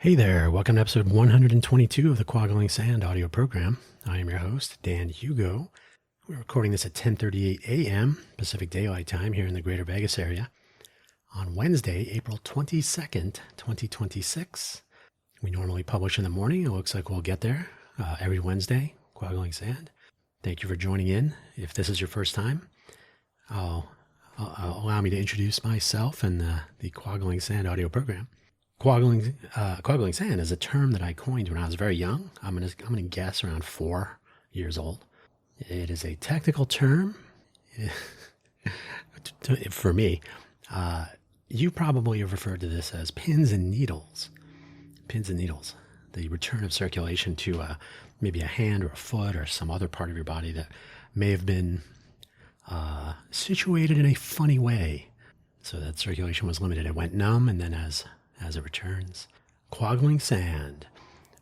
Hey there, welcome to episode 122 of the Quaggling Sand audio program. I am your host, Dan Hugo. We're recording this at 10:38 a.m. Pacific Daylight Time here in the greater Vegas area on Wednesday, April 22nd, 2026. We normally publish in the morning. It looks like we'll get there every Wednesday, Quaggling Sand. Thank you for joining in. If this is your first time, I'll allow me to introduce myself and the Quaggling Sand audio program. Quaggling sand is a term that I coined when I was very young. I'm gonna guess around 4 years old. It is a technical term for me. You probably have referred to this as pins and needles. Pins and needles. The return of circulation to maybe a hand or a foot or some other part of your body that may have been situated in a funny way, so that circulation was limited. It went numb, and then as it returns. Quaggling sand.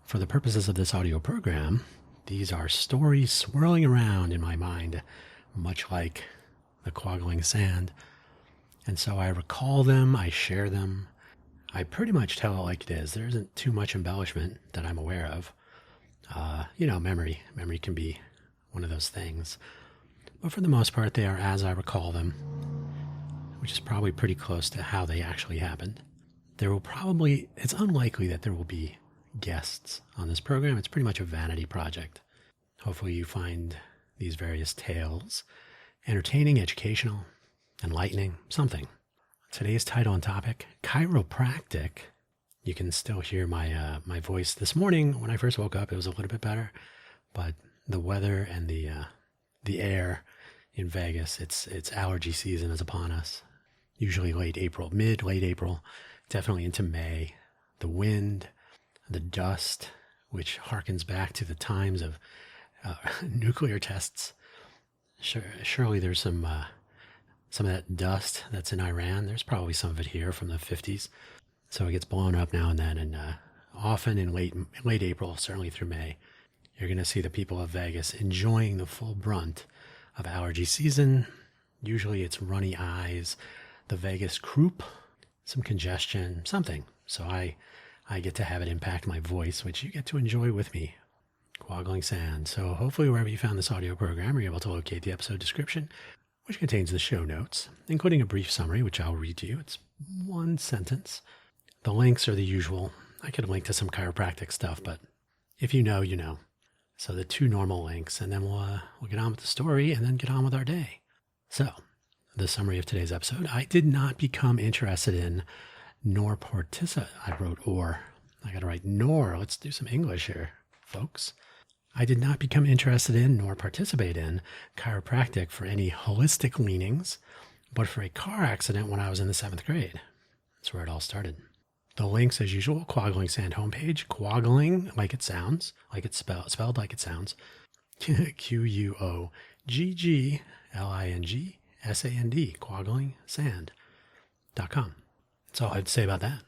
For the purposes of this audio program, these are stories swirling around in my mind, much like the quaggling sand. And so I recall them, I share them, I pretty much tell it like it is. There isn't too much embellishment that I'm aware of. Memory can be one of those things. But for the most part, they are as I recall them, which is probably pretty close to how they actually happened. It's unlikely that there will be guests on this program. It's pretty much a vanity project. Hopefully you find these various tales entertaining, educational, enlightening, something. Today's title and topic, chiropractic. You can still hear my voice this morning. When I first woke up, it was a little bit better, but the weather and the air in Vegas, it's allergy season is upon us. Usually late April, late April. Definitely into May. The wind, the dust, which harkens back to the times of nuclear tests. Surely there's some of that dust that's in Iran. There's probably some of it here from the 50s. So it gets blown up now and then, and often in late April, certainly through May, you're going to see the people of Vegas enjoying the full brunt of allergy season. Usually it's runny eyes, the Vegas croup, some congestion, something. So I get to have it impact my voice, which you get to enjoy with me. Quaggling sand. So hopefully wherever you found this audio program, you're able to locate the episode description, which contains the show notes, including a brief summary, which I'll read to you. It's one sentence. The links are the usual. I could link to some chiropractic stuff, but if you know, you know. So the two normal links, and then we'll get on with the story and then get on with our day. So the summary of today's episode. I did not become interested in nor participate. I wrote or. I got to write nor. Let's do some English here, folks. I did not become interested in nor participate in chiropractic for any holistic leanings, but for a car accident when I was in the 7th grade. That's where it all started. The links, as usual, Quaggling Sand homepage. Quaggling, like it sounds, like it's spelled like it sounds. QUOGGLING. SAND, quagglingsand.com. That's all I'd say about that.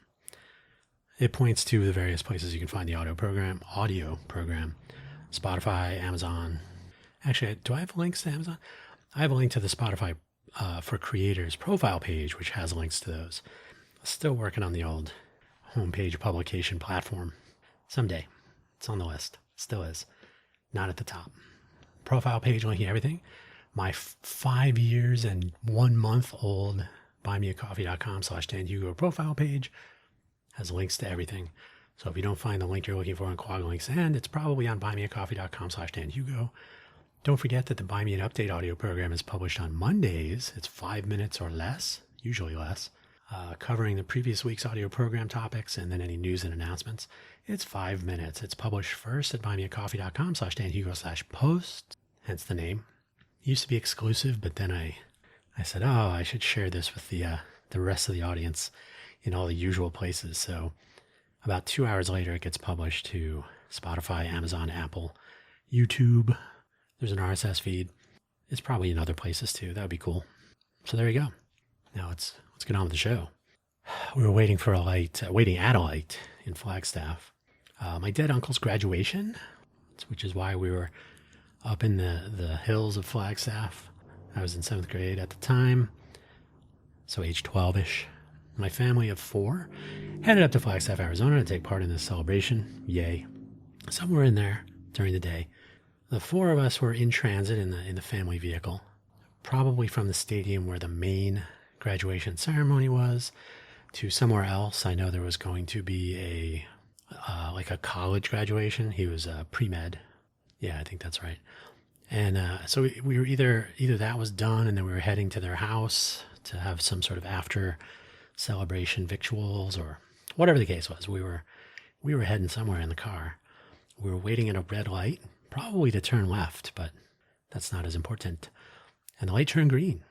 It points to the various places you can find the audio program, Spotify, Amazon. Actually, do I have links to Amazon? I have a link to the Spotify for Creators profile page, which has links to those. Still working on the old homepage publication platform. Someday. It's on the list. Still is. Not at the top. Profile page linking everything. My 5 years and 1 month old buymeacoffee.com/Dan Hugo profile page has links to everything. So if you don't find the link you're looking for in Quaggling Sand, it's probably on buymeacoffee.com/Dan Hugo. Don't forget that the Buy Me an Update audio program is published on Mondays. It's 5 minutes or less, usually less, covering the previous week's audio program topics and then any news and announcements. It's 5 minutes. It's published first at buymeacoffee.com/Dan Hugo/post, hence the name. Used to be exclusive, but then I said, I should share this with the rest of the audience in all the usual places. So about 2 hours later, it gets published to Spotify, Amazon, Apple, YouTube. There's an RSS feed. It's probably in other places too. That would be cool. So there you go. Now let's get on with the show. We were waiting for waiting at a light in Flagstaff. My dead uncle's graduation, which is why we were up in the hills of Flagstaff. I was in 7th grade at the time, so age 12-ish. My family of 4 headed up to Flagstaff, Arizona to take part in this celebration. Yay. Somewhere in there during the day, the 4 of us were in transit in the family vehicle, probably from the stadium where the main graduation ceremony was to somewhere else. I know there was going to be a college graduation. He was pre-med. Yeah, I think that's right. And so we were either that was done and then we were heading to their house to have some sort of after celebration victuals, or whatever the case was. We were heading somewhere in the car. We were waiting at a red light, probably to turn left, but that's not as important. And the light turned green.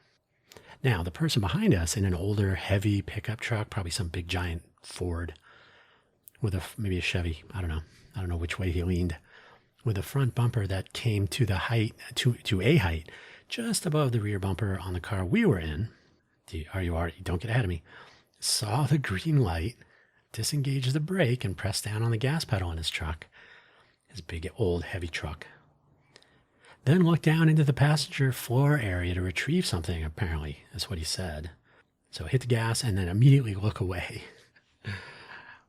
Now, the person behind us in an older, heavy pickup truck, probably some big giant Ford with maybe a Chevy, I don't know which way he leaned, with a front bumper that came to the height, to a height, just above the rear bumper on the car we were in. Don't get ahead of me. Saw the green light, disengaged the brake, and pressed down on the gas pedal in his truck, his big, old, heavy truck. Then looked down into the passenger floor area to retrieve something, apparently. That's what he said. So hit the gas and then immediately look away.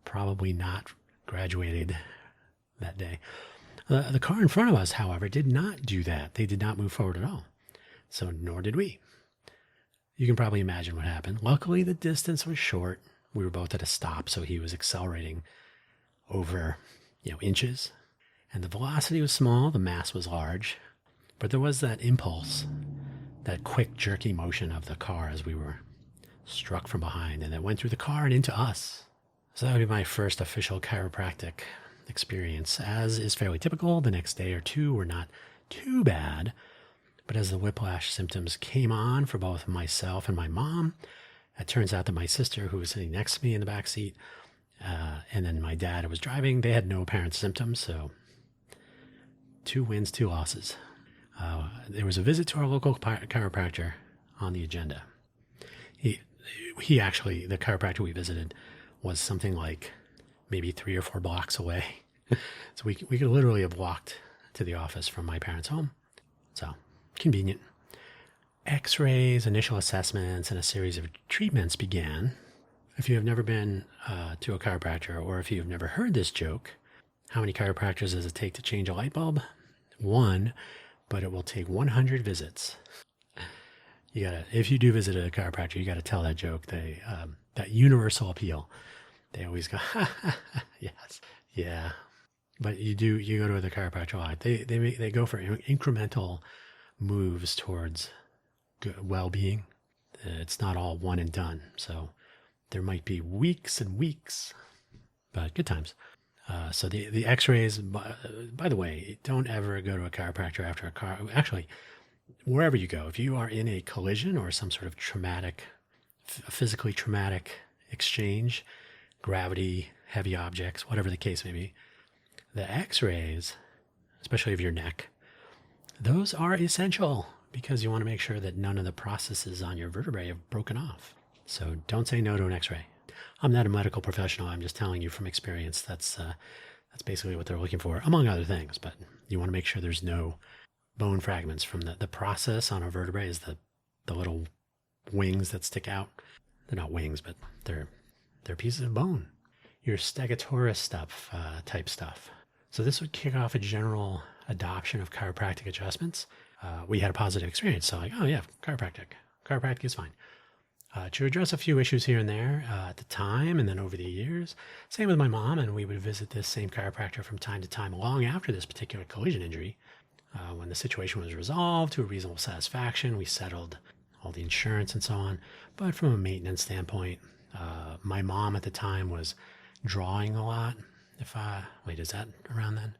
Probably not graduated that day. The car in front of us, however, did not do that. They did not move forward at all. So nor did we. You can probably imagine what happened. Luckily, the distance was short. We were both at a stop, so he was accelerating over, inches. And the velocity was small, the mass was large. But there was that impulse, that quick, jerky motion of the car as we were struck from behind, and it went through the car and into us. So that would be my first official chiropractic experience. As is fairly typical, the next day or two were not too bad. But as the whiplash symptoms came on for both myself and my mom, it turns out that my sister, who was sitting next to me in the back seat, and then my dad, who was driving, they had no apparent symptoms. So 2 wins, 2 losses. There was a visit to our local chiropractor on the agenda. He actually, the chiropractor we visited was something like maybe 3 or 4 blocks away. So we could literally have walked to the office from my parents' home. So convenient. X-rays, initial assessments, and a series of treatments began. If you have never been to a chiropractor, or if you've never heard this joke, how many chiropractors does it take to change a light bulb? 1, but it will take 100 visits. If you do visit a chiropractor, you gotta tell that joke. That universal appeal. They always go, yes, yeah. But you go to the chiropractor a lot. They go for incremental moves towards good well-being. It's not all one and done. So there might be weeks and weeks, but good times. So the x-rays, by the way, don't ever go to a chiropractor after a car. Actually, wherever you go, if you are in a collision or some sort of physically traumatic exchange, gravity, heavy objects, whatever the case may be, the x-rays, especially of your neck, those are essential because you want to make sure that none of the processes on your vertebrae have broken off. So don't say no to an x-ray. I'm not a medical professional. I'm just telling you from experience. That's basically what they're looking for, among other things. But you want to make sure there's no bone fragments from the process on a vertebrae is the little wings that stick out. They're not wings, but they're pieces of bone. Your stegosaurus type stuff. So this would kick off a general adoption of chiropractic adjustments. We had a positive experience. So oh yeah, chiropractic is fine. To address a few issues here and there at the time and then over the years. Same with my mom, and we would visit this same chiropractor from time to time long after this particular collision injury. When the situation was resolved to a reasonable satisfaction, we settled all the insurance and so on. But from a maintenance standpoint, my mom at the time was drawing a lot. Is that around then?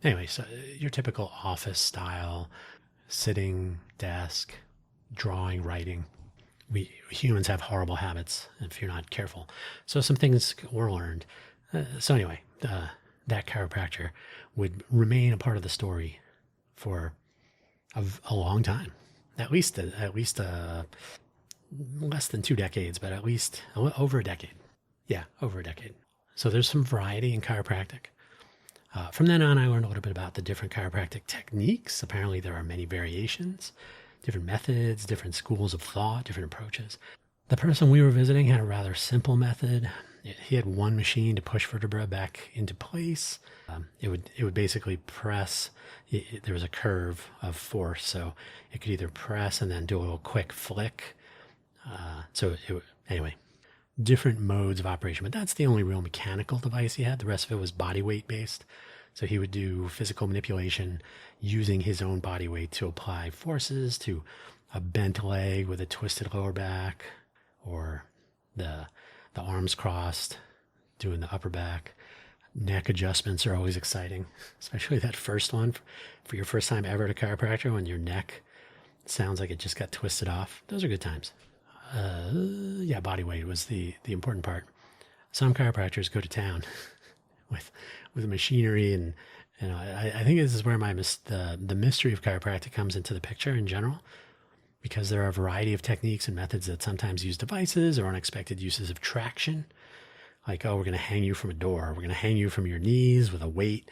Anyway, so your typical office style, sitting, desk, drawing, writing. We humans have horrible habits if you're not careful. So some things were learned. So anyway, that chiropractor would remain a part of the story for a long time, at least less than 2 decades, but at least over a decade. Yeah, over a decade. So there's some variety in chiropractic. From then on, I learned a little bit about the different chiropractic techniques. Apparently there are many variations, different methods, different schools of thought, different approaches. The person we were visiting had a rather simple method. He had one machine to push vertebra back into place. It would basically press. There was a curve of force, so it could either press and then do a little quick flick. Anyway, different modes of operation, but that's the only real mechanical device he had. The rest of it was body weight based. So he would do physical manipulation using his own body weight to apply forces to a bent leg with a twisted lower back, or the arms crossed, doing the upper back. Neck adjustments are always exciting, especially that first one for your first time ever at a chiropractor when your neck sounds like it just got twisted off. Those are good times. Yeah, body weight was the important part. Some chiropractors go to town with machinery, and I think this is where the mystery of chiropractic comes into the picture in general, because there are a variety of techniques and methods that sometimes use devices or unexpected uses of traction. Like, oh, we're going to hang you from a door. We're going to hang you from your knees with a weight.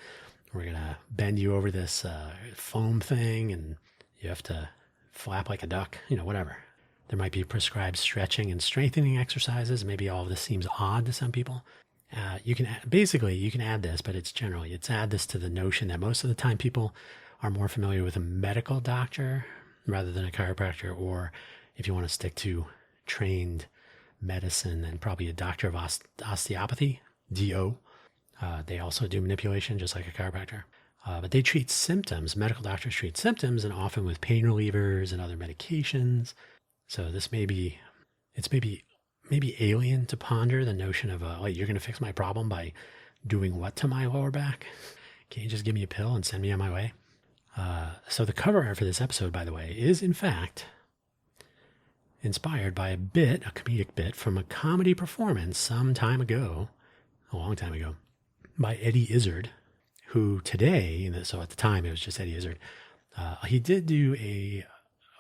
We're going to bend you over this foam thing, and you have to flap like a duck, whatever. There might be prescribed stretching and strengthening exercises. Maybe all of this seems odd to some people. You can add this, but it's add this to the notion that most of the time people are more familiar with a medical doctor rather than a chiropractor, or if you want to stick to trained medicine, then probably a doctor of osteopathy, DO. They also do manipulation just like a chiropractor. But they treat symptoms. Medical doctors treat symptoms, and often with pain relievers and other medications. So this maybe alien to ponder the notion of, you're going to fix my problem by doing what to my lower back? Can't you just give me a pill and send me on my way? So the cover art for this episode, by the way, is in fact inspired by a comedic bit from a comedy performance some time ago, a long time ago, by Eddie Izzard, who today, so at the time it was just Eddie Izzard, he did do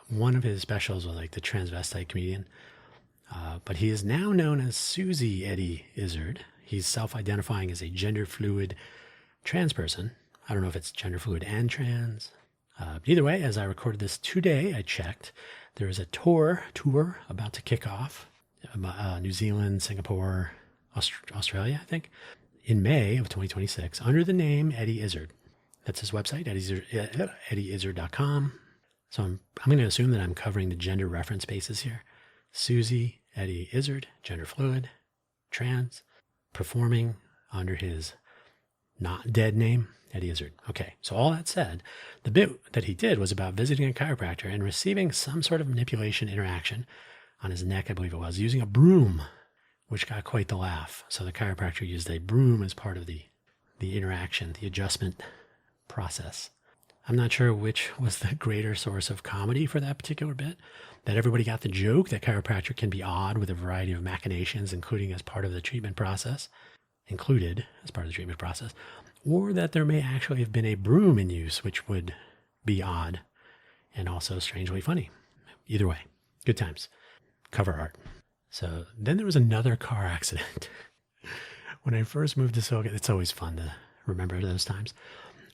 one of his specials with like the transvestite comedian, but he is now known as Susie Eddie Izzard. He's self-identifying as a gender fluid trans person. I don't know if it's gender fluid and trans. Either way, as I recorded this today, I checked. There is a tour about to kick off. New Zealand, Singapore, Australia, I think, in May of 2026, under the name Eddie Izzard. That's his website, eddieizzard.com. So I'm going to assume that I'm covering the gender reference bases here. Susie Eddie Izzard, gender fluid, trans, performing under his not dead name, Eddie Izzard. Okay, so all that said, the bit that he did was about visiting a chiropractor and receiving some sort of manipulation interaction on his neck, I believe it was, using a broom, which got quite the laugh. So the chiropractor used a broom as part of the interaction, the adjustment process. I'm not sure which was the greater source of comedy for that particular bit, that everybody got the joke that chiropractic can be odd with a variety of machinations, included as part of the treatment process, or that there may actually have been a broom in use, which would be odd and also strangely funny. Either way, good times. Cover art. So then there was another car accident. When I first moved to Silicon, it's always fun to remember those times.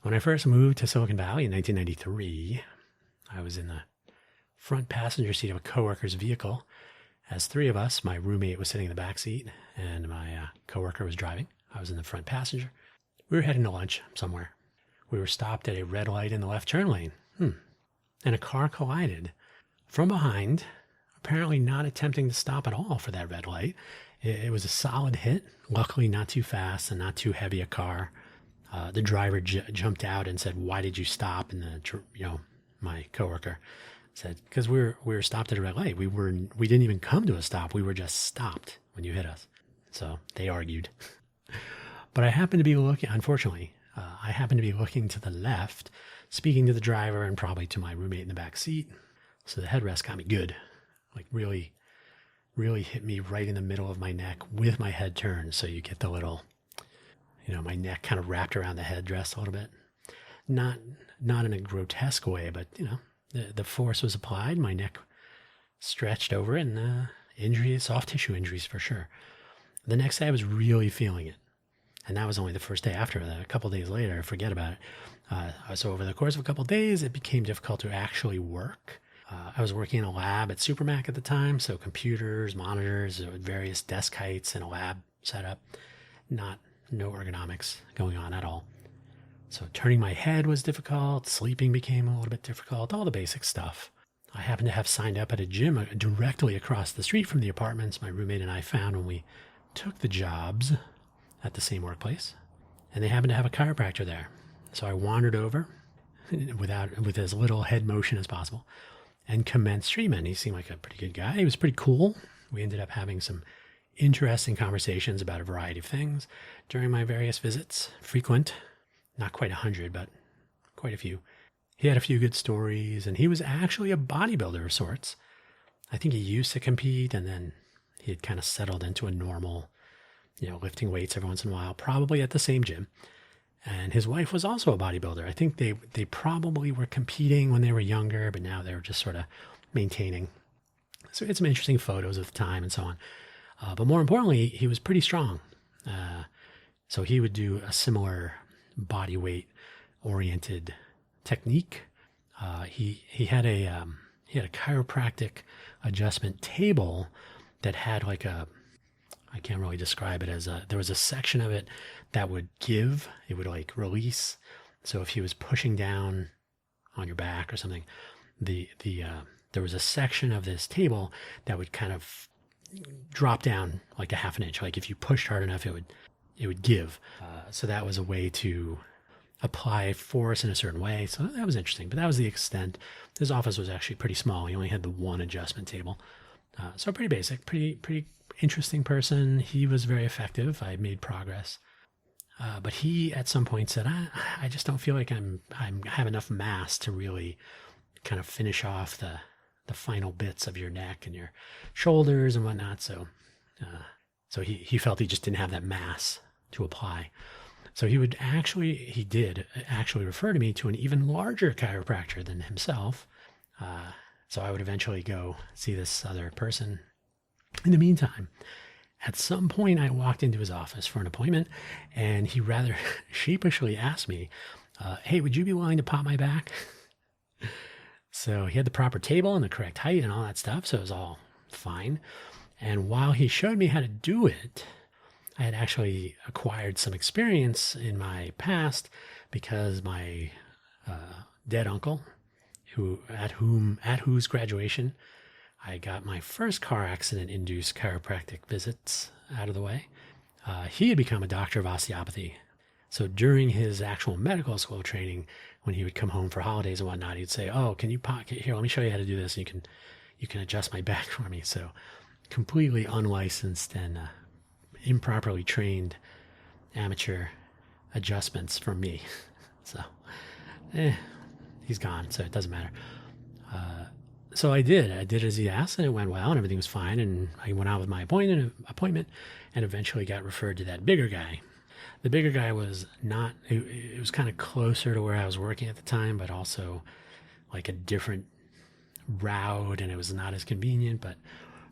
When I first moved to Silicon Valley in 1993, I was in the front passenger seat of a coworker's vehicle. As three of us, my roommate was sitting in the back seat, and my coworker was driving. I was in the front passenger. We were heading to lunch somewhere. We were stopped at a red light in the left turn lane. And a car collided from behind, apparently not attempting to stop at all for that red light. It was a solid hit, luckily not too fast and not too heavy a car. The driver jumped out and said, "Why did you stop?" And my coworker said, "Because we were stopped at a red light. We didn't even come to a stop. We were just stopped when you hit us." So they argued. But I happened to be looking, unfortunately, to the left, speaking to the driver and probably to my roommate in the back seat. So the headrest got me good, like really, really hit me right in the middle of my neck with my head turned. So you get the little, my neck kind of wrapped around the headrest a little bit. Not in a grotesque way, but, the force was applied. My neck stretched over it, and injuries, soft tissue injuries for sure. The next day I was really feeling it. And that was only the first day. After that, a couple days later, forget about it. So over the course of a couple of days, it became difficult to actually work. I was working in a lab at Supermac at the time, so computers, monitors, various desk heights, and a lab setup. No ergonomics going on at all. So turning my head was difficult, sleeping became a little bit difficult, all the basic stuff. I happened to have signed up at a gym directly across the street from the apartments my roommate and I found when we took the jobs at the same workplace. And they happened to have a chiropractor there. So I wandered over with as little head motion as possible and commenced treatment. He seemed like a pretty good guy. He was pretty cool. We ended up having some interesting conversations about a variety of things during my various visits. Frequent, not quite 100, but quite a few. He had a few good stories, and he was actually a bodybuilder of sorts. I think he used to compete, and then he had kind of settled into a normal, lifting weights every once in a while, probably at the same gym. And his wife was also a bodybuilder. I think they probably were competing when they were younger, but now they're just sort of maintaining. So we had some interesting photos of the time and so on. But more importantly, he was pretty strong. So he would do a similar body weight oriented technique. He had a chiropractic adjustment table that had like I can't really describe it as there was a section of it that would give, it would like release. So if he was pushing down on your back or something, there was a section of this table that would kind of drop down like a half an inch. Like if you pushed hard enough, it would give. So that was a way to apply force in a certain way. So that was interesting, but that was the extent. His office was actually pretty small. He only had the one adjustment table. So pretty basic, pretty interesting person. He was very effective. I made progress. But he at some point said, I just don't feel like I have enough mass to really kind of finish off the final bits of your neck and your shoulders and whatnot. So he felt he just didn't have that mass to apply. So he did actually refer to me to an even larger chiropractor than himself. So I would eventually go see this other person. In the meantime, at some point I walked into his office for an appointment, and he rather sheepishly asked me, hey, would you be willing to pop my back? So he had the proper table and the correct height and all that stuff, so it was all fine. And while he showed me how to do it, I had actually acquired some experience in my past because my dead uncle, at whose graduation I got my first car accident-induced chiropractic visits out of the way. He had become a doctor of osteopathy. So during his actual medical school training, when he would come home for holidays and whatnot, he'd say, "Oh, can you here? Let me show you how to do this. And you can adjust my back for me." So completely unlicensed and improperly trained amateur adjustments from me. So he's gone, so it doesn't matter. So I did as he asked, and it went well, and everything was fine. And I went out with my appointment, and eventually got referred to that bigger guy. The bigger guy was not. It was kind of closer to where I was working at the time, but also like a different route, and it was not as convenient. But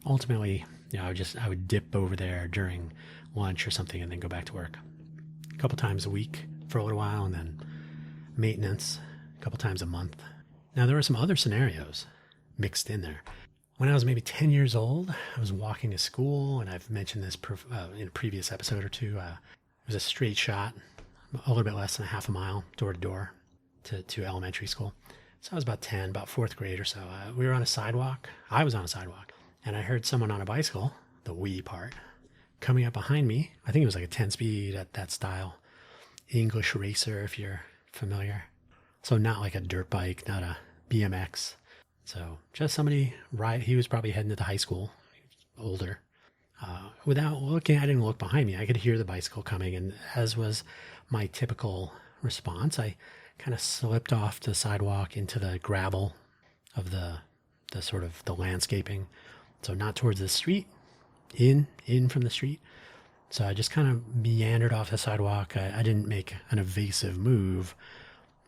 ultimately, I would dip over there during lunch or something, and then go back to work a couple times a week for a little while, and then maintenance a couple times a month. Now there were some other scenarios mixed in there. When I was maybe 10 years old, I was walking to school, and I've mentioned this in a previous episode or two. It was a straight shot, a little bit less than a half a mile, door to door, to elementary school. So I was about 10, about fourth grade or so. We were on a sidewalk. I was on a sidewalk, and I heard someone on a bicycle, the wee part, coming up behind me. I think it was like a 10-speed at that style. English racer, if you're familiar. So not like a dirt bike, not a BMX. So just somebody, he was probably heading to the high school, older. Without looking, I didn't look behind me. I could hear the bicycle coming, and as was my typical response, I kind of slipped off the sidewalk into the gravel of the sort of the landscaping. So not towards the street, in from the street. So I just kind of meandered off the sidewalk. I didn't make an evasive move,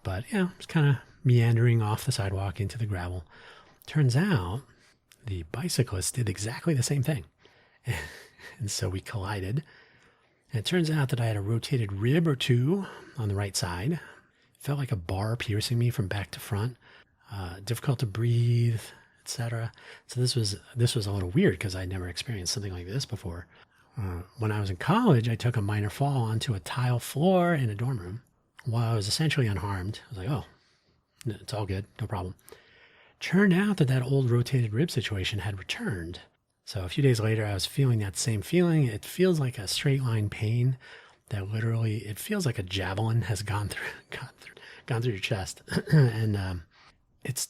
but just kind of meandering off the sidewalk into the gravel. Turns out the bicyclist did exactly the same thing. And so we collided. And it turns out that I had a rotated rib or two on the right side. Felt like a bar piercing me from back to front. difficult to breathe, etc. So this was a little weird because I'd never experienced something like this before. When I was in college, I took a minor fall onto a tile floor in a dorm room while I was essentially unharmed. I was like, oh, it's all good, no problem. Turned out that old rotated rib situation had returned. So a few days later, I was feeling that same feeling. It feels like a straight line pain that literally, it feels like a javelin has gone through your chest. And it's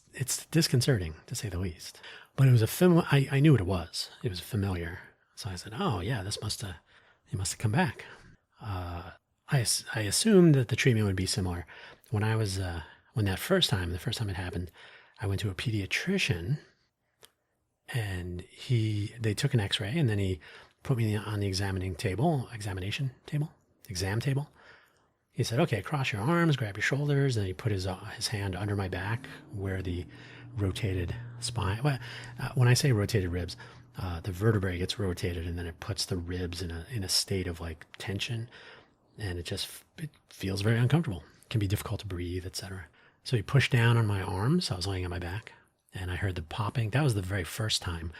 disconcerting, to say the least. But it was I knew what it was. It was familiar. So I said, oh yeah, he must have come back. I assumed that the treatment would be similar. When the first time it happened, I went to a pediatrician, and they took an X-ray, and then he put me on the exam table. He said, okay, cross your arms, grab your shoulders, and he put his hand under my back where the rotated spine. Well, when I say rotated ribs, the vertebrae gets rotated, and then it puts the ribs in a state of like tension, and it feels very uncomfortable. It can be difficult to breathe, etc. So he pushed down on my arms. I was laying on my back, and I heard the popping. That was the very first time,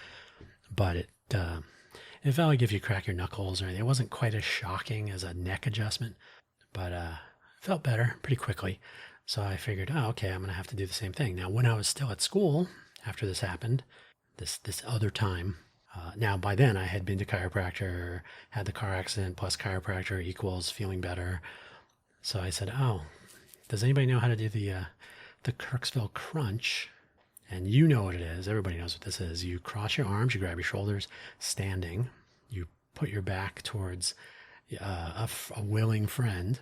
but it felt like if you crack your knuckles or anything. It wasn't quite as shocking as a neck adjustment, but it felt better pretty quickly. So I figured, oh, okay, I'm going to have to do the same thing. Now, when I was still at school after this happened, this other time, now by then I had been to chiropractor, had the car accident plus chiropractor equals feeling better. So I said, oh, does anybody know how to do the Kirksville crunch? And you know what it is. Everybody knows what this is. You cross your arms, you grab your shoulders, standing. You put your back towards a willing friend.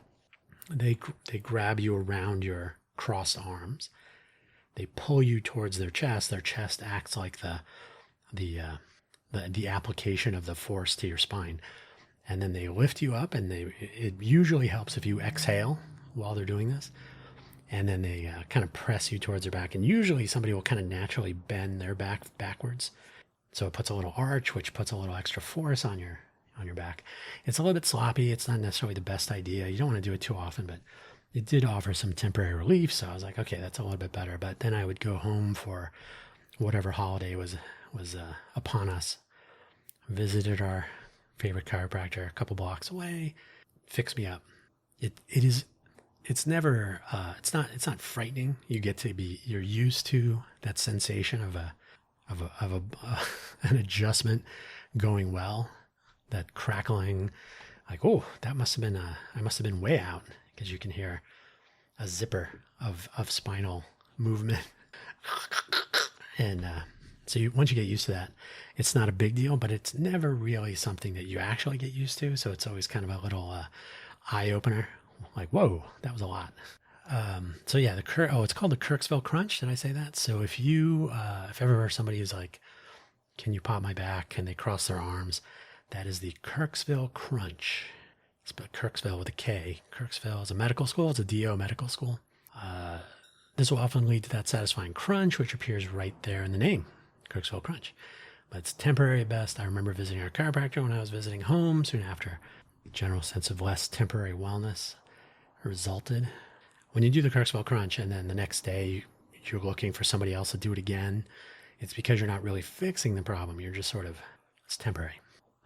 They grab you around your crossed arms. They pull you towards their chest. Their chest acts like the application of the force to your spine. And then they lift you up, and it usually helps if you exhale while they're doing this. And then they kind of press you towards their back. And usually somebody will kind of naturally bend their back backwards. So it puts a little arch, which puts a little extra force on your back. It's a little bit sloppy. It's not necessarily the best idea. You don't want to do it too often, but it did offer some temporary relief. So I was like, okay, that's a little bit better. But then I would go home for whatever holiday was upon us, visited our favorite chiropractor a couple blocks away, fixed me up. It's not frightening. You're used to that sensation of an adjustment going well, that crackling, like, oh, I must have been way out, because you can hear a zipper of spinal movement. And so once you get used to that, it's not a big deal, but it's never really something that you actually get used to. So it's always kind of a little eye opener. Like, whoa, that was a lot. So yeah, it's called the Kirksville crunch. Did I say that? So if ever somebody is like, can you pop my back? And they cross their arms, that is the Kirksville crunch. It's spelled Kirksville with a K. Kirksville is a medical school. It's a DO medical school. This will often lead to that satisfying crunch, which appears right there in the name, Kirksville crunch. But it's temporary at best. I remember visiting our chiropractor when I was visiting home soon after. General sense of less temporary wellness resulted. When you do the Kirksville crunch and then the next day you're looking for somebody else to do it again, it's because you're not really fixing the problem. You're just it's temporary.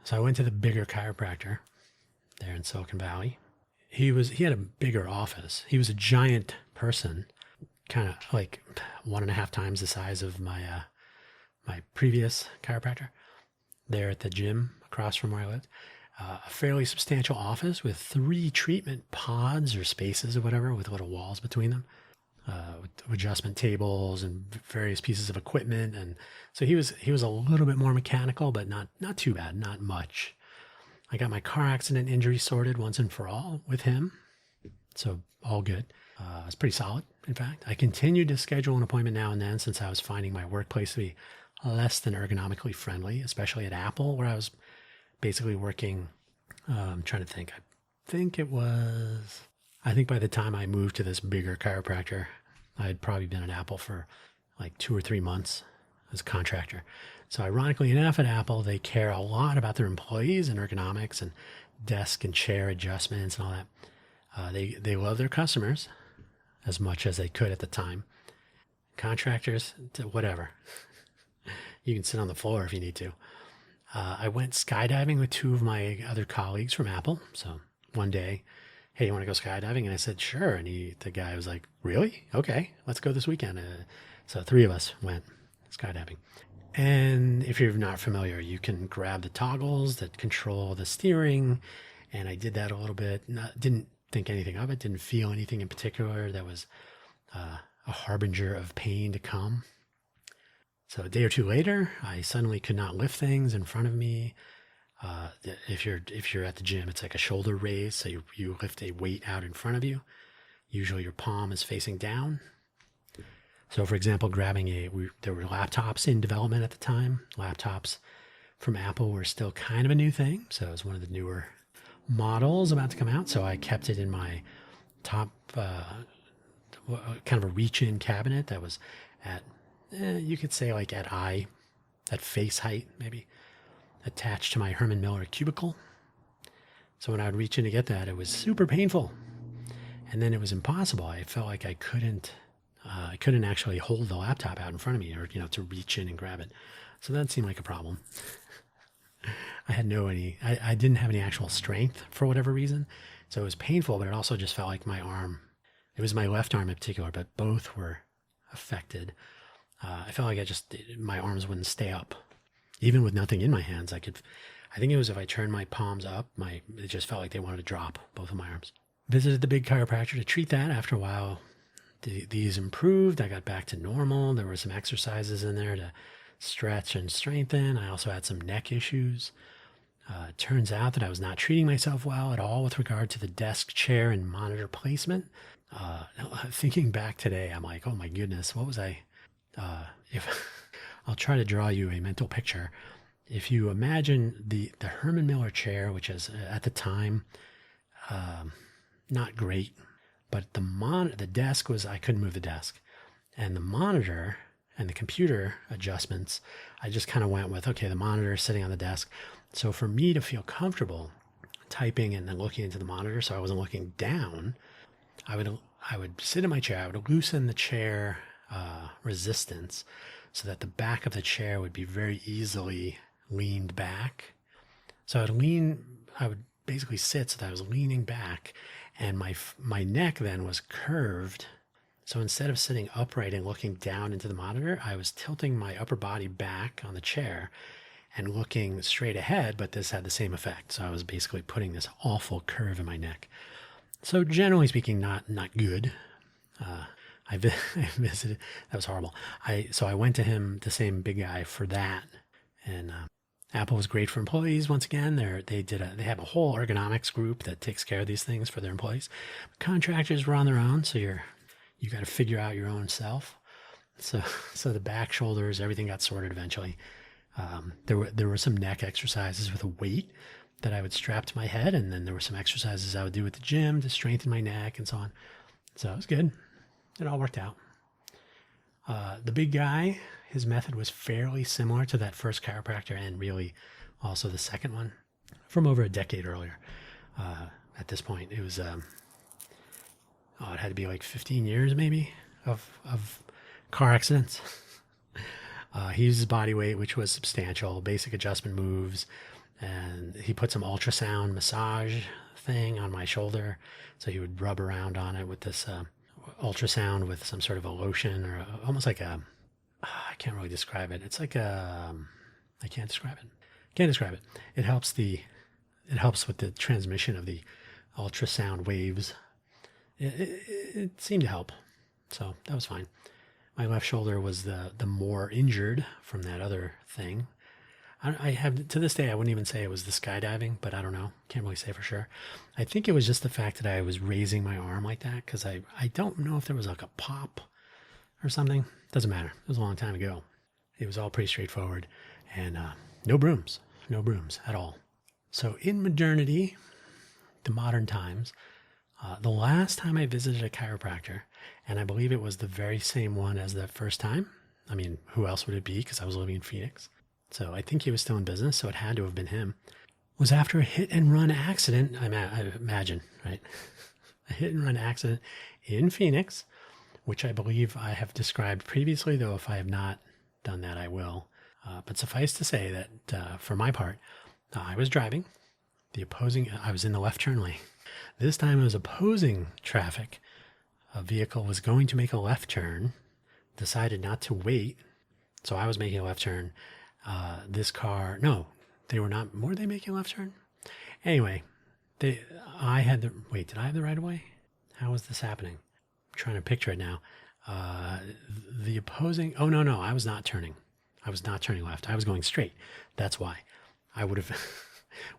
So I went to the bigger chiropractor there in Silicon Valley. He had a bigger office. He was a giant person, kind of like 1.5 times the size of my previous chiropractor there at the gym across from where I lived. A fairly substantial office with 3 treatment pods or spaces or whatever with little walls between them, with adjustment tables and various pieces of equipment. And so he was a little bit more mechanical, but not too bad, not much. I got my car accident injury sorted once and for all with him, so all good. It was pretty solid, in fact. I continued to schedule an appointment now and then since I was finding my workplace to be less than ergonomically friendly, especially at Apple, where I was basically working. I'm trying to think. I think by the time I moved to this bigger chiropractor, I had probably been at Apple for like 2 or 3 months as a contractor. So ironically enough, at Apple, they care a lot about their employees and ergonomics and desk and chair adjustments and all that. They love their customers as much as they could at the time. contractors to whatever. You can sit on the floor if you need to. I went skydiving with two of my other colleagues from Apple. So one day, hey, you want to go skydiving? And I said, sure. And the guy was like, really? Okay, let's go this weekend. So three of us went skydiving. And if you're not familiar, you can grab the toggles that control the steering. And I did that a little bit. Didn't think anything of it. Didn't feel anything in particular that was a harbinger of pain to come. So a day or two later, I suddenly could not lift things in front of me. If you're at the gym, it's like a shoulder raise. So you lift a weight out in front of you. Usually your palm is facing down. So for example, there were laptops in development at the time. Laptops from Apple were still kind of a new thing. So it was one of the newer models about to come out. So I kept it in my top, kind of a reach-in cabinet that was at, you could say like at face height, maybe, attached to my Herman Miller cubicle. So when I would reach in to get that, it was super painful. And then it was impossible. I felt like I couldn't actually hold the laptop out in front of me or, to reach in and grab it. So that seemed like a problem. I didn't have any actual strength for whatever reason. So it was painful, but it also just felt like my arm, it was my left arm in particular, but both were affected. I felt like my arms wouldn't stay up. Even with nothing in my hands, I think it was if I turned my palms up, it just felt like they wanted to drop, both of my arms. Visited the big chiropractor to treat that. After a while, these improved. I got back to normal. There were some exercises in there to stretch and strengthen. I also had some neck issues. It turns out that I was not treating myself well at all with regard to the desk, chair, and monitor placement. Thinking back today, I'm like, oh my goodness, what was I? I'll try to draw you a mental picture. If you imagine the Herman Miller chair, which is at the time not great, but the desk was, I couldn't move the desk, and the monitor and the computer adjustments, I just kind of went with, okay, the monitor is sitting on the desk. So for me to feel comfortable typing and then looking into the monitor, so I wasn't looking down, I would sit in my chair. I would loosen the chair resistance so that the back of the chair would be very easily leaned back. So I would basically sit so that I was leaning back, and my neck then was curved. So instead of sitting upright and looking down into the monitor, I was tilting my upper body back on the chair and looking straight ahead, but this had the same effect. So I was basically putting this awful curve in my neck. So generally speaking, not good. I visited. That was horrible. So I went to him, the same big guy, for that. And Apple was great for employees. Once again, they have a whole ergonomics group that takes care of these things for their employees. Contractors were on their own, so you got to figure out your own self. So the back, shoulders, everything got sorted eventually. There were some neck exercises with a weight that I would strap to my head, and then there were some exercises I would do at the gym to strengthen my neck and so on. So it was good. It all worked out. The big guy, his method was fairly similar to that first chiropractor and really also the second one from over a decade earlier. At this point, it was, it had to be like 15 years maybe of car accidents. He used his body weight, which was substantial, basic adjustment moves, and he put some ultrasound massage thing on my shoulder. So he would rub around on it with this ultrasound with some sort of a lotion or almost like I can't really describe it. It's like I can't describe it. It helps with the transmission of the ultrasound waves. It seemed to help. So that was fine. My left shoulder was the more injured from that other thing. I have, to this day, I wouldn't even say it was the skydiving, but I don't know. Can't really say for sure. I think it was just the fact that I was raising my arm like that, because I don't know if there was like a pop or something. Doesn't matter. It was a long time ago. It was all pretty straightforward, and no brooms at all. So in modernity, the modern times, the last time I visited a chiropractor, and I believe it was the very same one as the first time. I mean, who else would it be? Because I was living in Phoenix. So I think he was still in business, so it had to have been him. Was after a hit and run accident, I imagine, right? A hit and run accident in Phoenix which I believe I have described previously, though if I have not done that, I will. But suffice to say that for my part, I was driving I was in the left turn lane. This time it was opposing traffic. A vehicle was going to make a left turn, decided not to wait. So I was making a left turn. No, they were not. Were they making a left turn? Anyway, did I have the right of way? How was this happening? I'm trying to picture it now. The opposing, oh no, I was not turning. I was not turning left. I was going straight. That's why.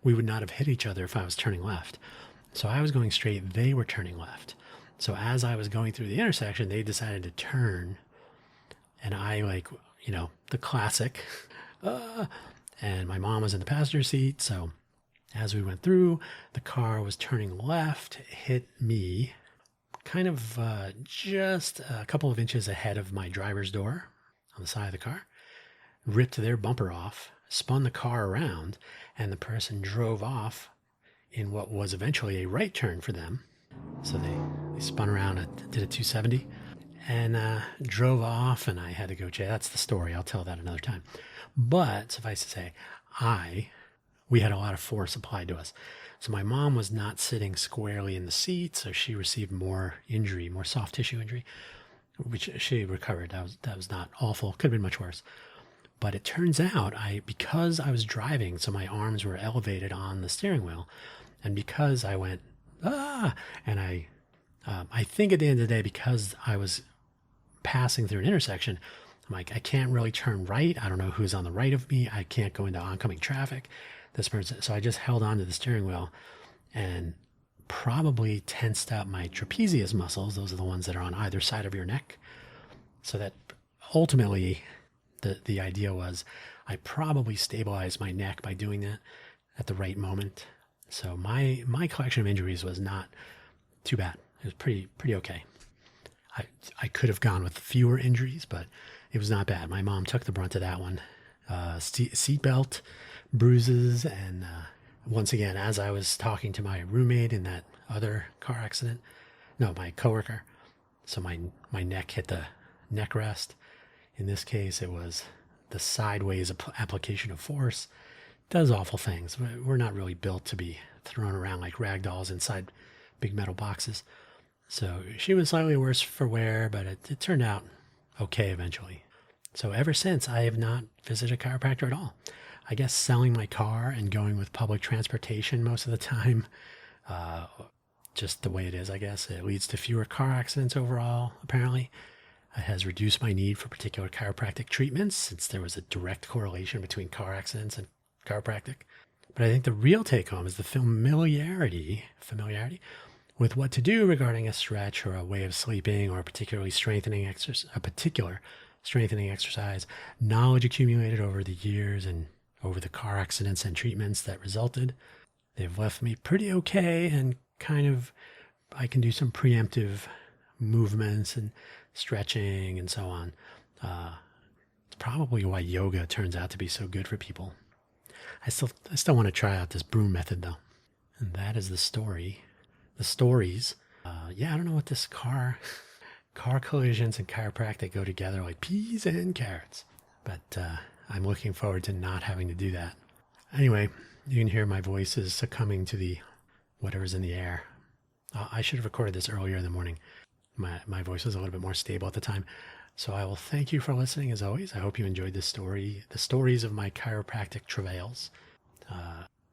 We would not have hit each other if I was turning left. So I was going straight. They were turning left. So as I was going through the intersection, they decided to turn. And I the classic. And my mom was in the passenger seat. So as we went through, the car was turning left, hit me kind of just a couple of inches ahead of my driver's door on the side of the car, ripped their bumper off, spun the car around, and the person drove off in what was eventually a right turn for them. So they spun around and did a 270 and drove off, and I had to go check. That's the story. I'll tell that another time. But suffice to say, we had a lot of force applied to us. So my mom was not sitting squarely in the seat, so she received more injury, more soft tissue injury, which she recovered. That was not awful. Could have been much worse. But it turns out because I was driving, so my arms were elevated on the steering wheel, and because I went, and I think at the end of the day, because I was passing through an intersection, I'm like, I can't really turn right. I don't know who's on the right of me. I can't go into oncoming traffic. This person, so I just held on to the steering wheel and probably tensed up my trapezius muscles. Those are the ones that are on either side of your neck. So that ultimately the idea was I probably stabilized my neck by doing that at the right moment. So my collection of injuries was not too bad. It was pretty okay. I could have gone with fewer injuries, but it was not bad. My mom took the brunt of that one. Seatbelt bruises, and once again, as I was talking to my roommate in that other car accident, my coworker, so my neck hit the neck rest. In this case, it was the sideways application of force. Does awful things. We're not really built to be thrown around like rag dolls inside big metal boxes. So she was slightly worse for wear, but it turned out okay eventually. So ever since, I have not visited a chiropractor at all. I guess selling my car and going with public transportation most of the time, just the way it is, I guess. It leads to fewer car accidents overall, apparently. It has reduced my need for particular chiropractic treatments since there was a direct correlation between car accidents and chiropractic. But I think the real take home is the familiarity with what to do regarding a stretch or a way of sleeping or a particular strengthening exercise, knowledge accumulated over the years and over the car accidents and treatments that resulted. They've left me pretty okay, and kind of I can do some preemptive movements and stretching and so on. It's probably why yoga turns out to be so good for people. I still want to try out this broom method though. And that is the story. The stories. I don't know what this car collisions and chiropractic go together like peas and carrots. But I'm looking forward to not having to do that. Anyway, you can hear my voice is succumbing to the whatever's in the air. I should have recorded this earlier in the morning. My voice was a little bit more stable at the time. So I will thank you for listening as always. I hope you enjoyed this story, the stories of my chiropractic travails.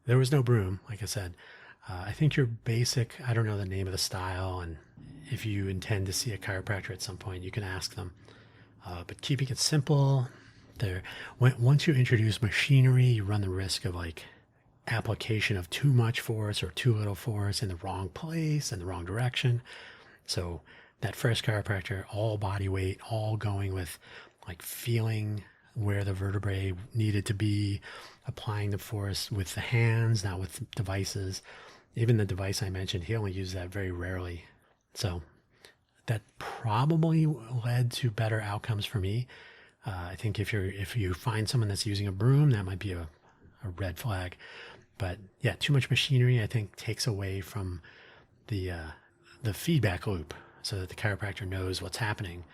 There was no broom, like I said. I think your basic, I don't know the name of the style, and if you intend to see a chiropractor at some point, you can ask them. But keeping it simple, once you introduce machinery, you run the risk of like application of too much force or too little force in the wrong place, in the wrong direction. So that first chiropractor, all body weight, all going with like feeling where the vertebrae needed to be, applying the force with the hands, not with devices. Even the device I mentioned, he only used that very rarely. So that probably led to better outcomes for me. I think if you find someone that's using a broom, that might be a red flag. But yeah, too much machinery, I think, takes away from the feedback loop. so that the chiropractor knows what's happening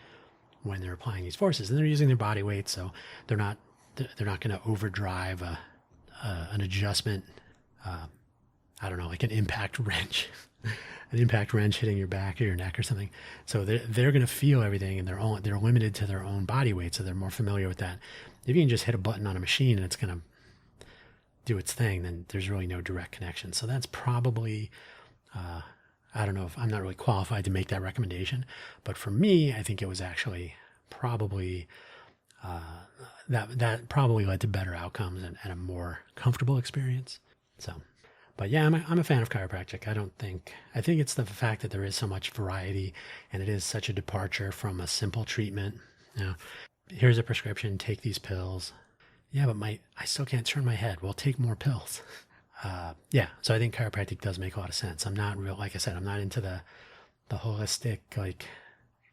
when they're applying these forces, and they're using their body weight, so they're not going to overdrive an adjustment. I don't know, like an impact wrench, an impact wrench hitting your back or your neck or something. So they're going to feel everything, and they're limited to their own body weight, so they're more familiar with that. If you can just hit a button on a machine and it's going to do its thing, then there's really no direct connection. So that's probably, I don't know, if I'm not really qualified to make that recommendation, but for me, I think it was actually probably that probably led to better outcomes and a more comfortable experience. So, but yeah, I'm a fan of chiropractic. I think it's the fact that there is so much variety and it is such a departure from a simple treatment. You know, here's a prescription, take these pills. Yeah, but I still can't turn my head. Well, take more pills. Yeah, so I think chiropractic does make a lot of sense. I'm not like I said, I'm not into the holistic, like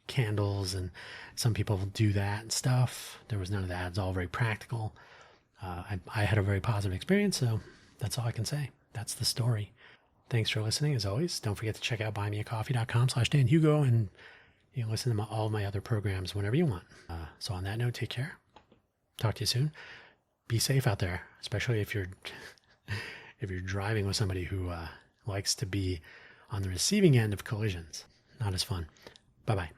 candles, and some people do that and stuff. There was none of that. It's all very practical. I had a very positive experience, so that's all I can say. That's the story. Thanks for listening. As always, don't forget to check out buymeacoffee.com/DanHugo, and you can listen to all of my other programs whenever you want. So on that note, take care. Talk to you soon. Be safe out there, especially if you're driving with somebody who likes to be on the receiving end of collisions. Not as fun. Bye-bye.